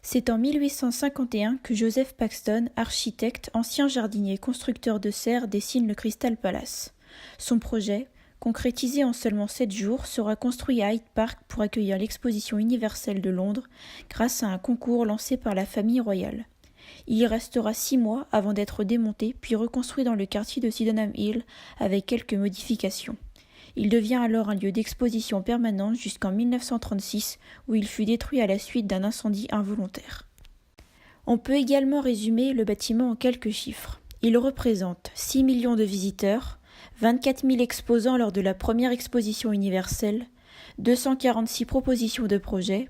C'est en 1851 que Joseph Paxton, architecte, ancien jardinier et constructeur de serre, dessine le Crystal Palace. Son projet, concrétisé en seulement 7 jours, sera construit à Hyde Park pour accueillir l'exposition universelle de Londres grâce à un concours lancé par la famille royale. Il y restera 6 mois avant d'être démonté puis reconstruit dans le quartier de Sydenham Hill avec quelques modifications. Il devient alors un lieu d'exposition permanente jusqu'en 1936 où il fut détruit à la suite d'un incendie involontaire. On peut également résumer le bâtiment en quelques chiffres. Il représente 6 millions de visiteurs, 24 000 exposants lors de la première exposition universelle, 246 propositions de projets,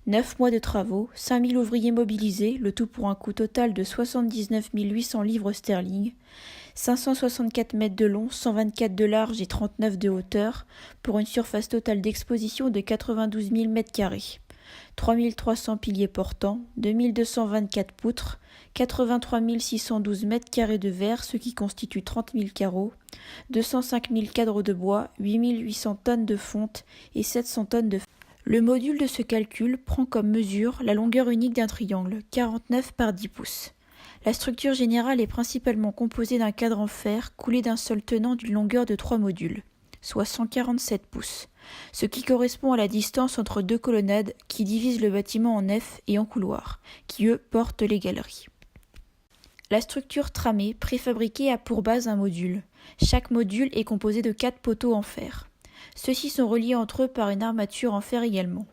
9 mois de travaux, 5 000 ouvriers mobilisés, le tout pour un coût total de 79 800 livres sterling, 564 mètres de long, 124 de large et 39 de hauteur, pour une surface totale d'exposition de 92 000 mètres carrés. 3 300 piliers portants, 2 224 poutres, 83 612 mètres carrés de verre, ce qui constitue 30 000 carreaux, 205 000 cadres de bois, 8 800 tonnes de fonte et 700 tonnes de... Le module de ce calcul prend comme mesure la longueur unique d'un triangle, 49 par 10 pouces. La structure générale est principalement composée d'un cadre en fer coulé d'un seul tenant d'une longueur de 3 modules, soit 147 pouces, ce qui correspond à la distance entre deux colonnades qui divisent le bâtiment en nefs et en couloirs, qui eux portent les galeries. La structure tramée préfabriquée a pour base un module. Chaque module est composé de 4 poteaux en fer. Ceux-ci sont reliés entre eux par une armature en fer également.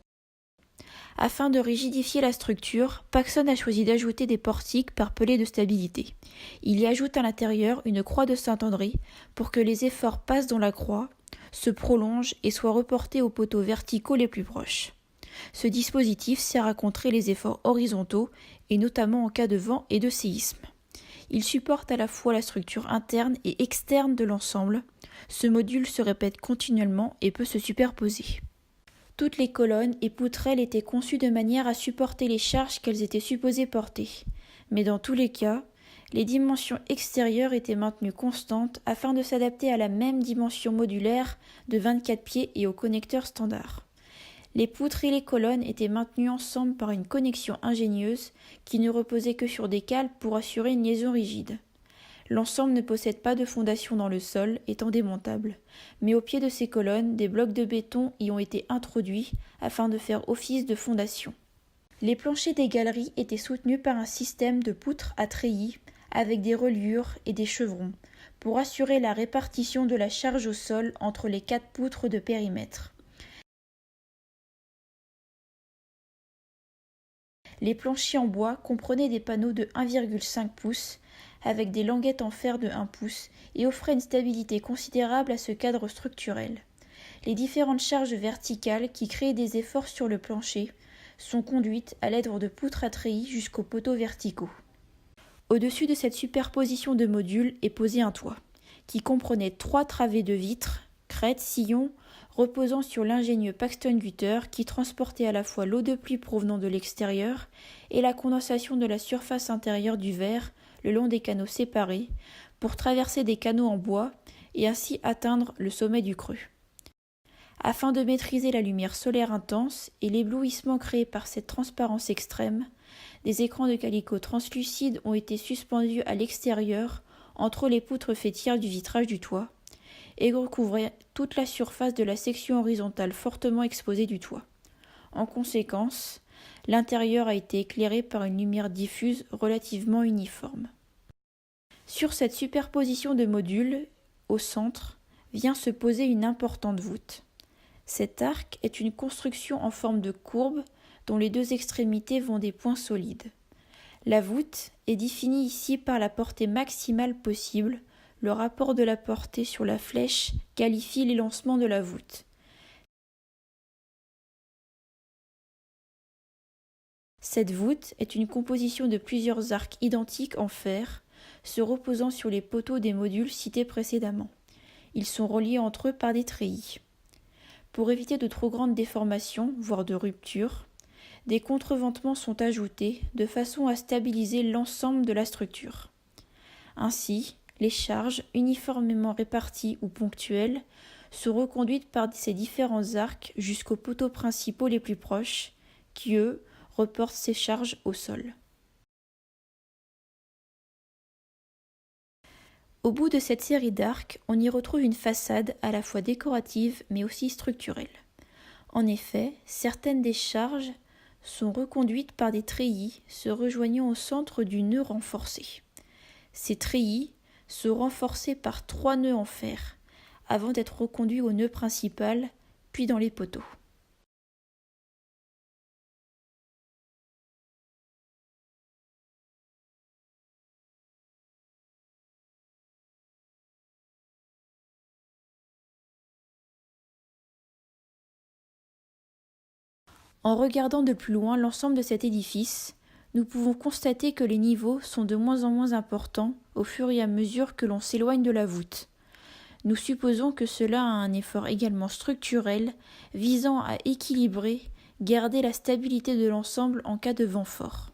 Afin de rigidifier la structure, Paxton a choisi d'ajouter des portiques par pelés de stabilité. Il y ajoute à l'intérieur une croix de Saint-André pour que les efforts passent dans la croix, se prolongent et soient reportés aux poteaux verticaux les plus proches. Ce dispositif sert à contrer les efforts horizontaux et notamment en cas de vent et de séisme. Il supporte à la fois la structure interne et externe de l'ensemble. Ce module se répète continuellement et peut se superposer. Toutes les colonnes et poutrelles étaient conçues de manière à supporter les charges qu'elles étaient supposées porter. Mais dans tous les cas, les dimensions extérieures étaient maintenues constantes afin de s'adapter à la même dimension modulaire de 24 pieds et au connecteur standard. Les poutres et les colonnes étaient maintenues ensemble par une connexion ingénieuse qui ne reposait que sur des cales pour assurer une liaison rigide. L'ensemble ne possède pas de fondation dans le sol, étant démontable, mais au pied de ces colonnes, des blocs de béton y ont été introduits afin de faire office de fondation. Les planchers des galeries étaient soutenus par un système de poutres à treillis avec des reliures et des chevrons pour assurer la répartition de la charge au sol entre les 4 poutres de périmètre. Les planchers en bois comprenaient des panneaux de 1,5 pouces avec des languettes en fer de 1 pouce et offraient une stabilité considérable à ce cadre structurel. Les différentes charges verticales qui créaient des efforts sur le plancher sont conduites à l'aide de poutres à treillis jusqu'aux poteaux verticaux. Au-dessus de cette superposition de modules est posé un toit, qui comprenait 3 travées de vitres, crêtes, sillons, reposant sur l'ingénieux Paxton Gutter qui transportait à la fois l'eau de pluie provenant de l'extérieur et la condensation de la surface intérieure du verre le long des canaux séparés pour traverser des canaux en bois et ainsi atteindre le sommet du creux. Afin de maîtriser la lumière solaire intense et l'éblouissement créé par cette transparence extrême, des écrans de calicot translucides ont été suspendus à l'extérieur entre les poutres faîtières du vitrage du toit et recouvraient toute la surface de la section horizontale fortement exposée du toit. En conséquence, l'intérieur a été éclairé par une lumière diffuse relativement uniforme. Sur cette superposition de modules, au centre, vient se poser une importante voûte. Cet arc est une construction en forme de courbe dont les 2 extrémités vont des points solides. La voûte est définie ici par la portée maximale possible. Le rapport de la portée sur la flèche qualifie l'élancement de la voûte. Cette voûte est une composition de plusieurs arcs identiques en fer, se reposant sur les poteaux des modules cités précédemment. Ils sont reliés entre eux par des treillis. Pour éviter de trop grandes déformations, voire de ruptures, des contreventements sont ajoutés de façon à stabiliser l'ensemble de la structure. Ainsi, les charges, uniformément réparties ou ponctuelles, sont reconduites par ces différents arcs jusqu'aux poteaux principaux les plus proches, qui, eux, reporte ses charges au sol. Au bout de cette série d'arcs, on y retrouve une façade à la fois décorative mais aussi structurelle. En effet, certaines des charges sont reconduites par des treillis se rejoignant au centre du nœud renforcé. Ces treillis sont renforcés par 3 nœuds en fer, avant d'être reconduits au nœud principal, puis dans les poteaux. En regardant de plus loin l'ensemble de cet édifice, nous pouvons constater que les niveaux sont de moins en moins importants au fur et à mesure que l'on s'éloigne de la voûte. Nous supposons que cela a un effort également structurel visant à équilibrer, garder la stabilité de l'ensemble en cas de vent fort.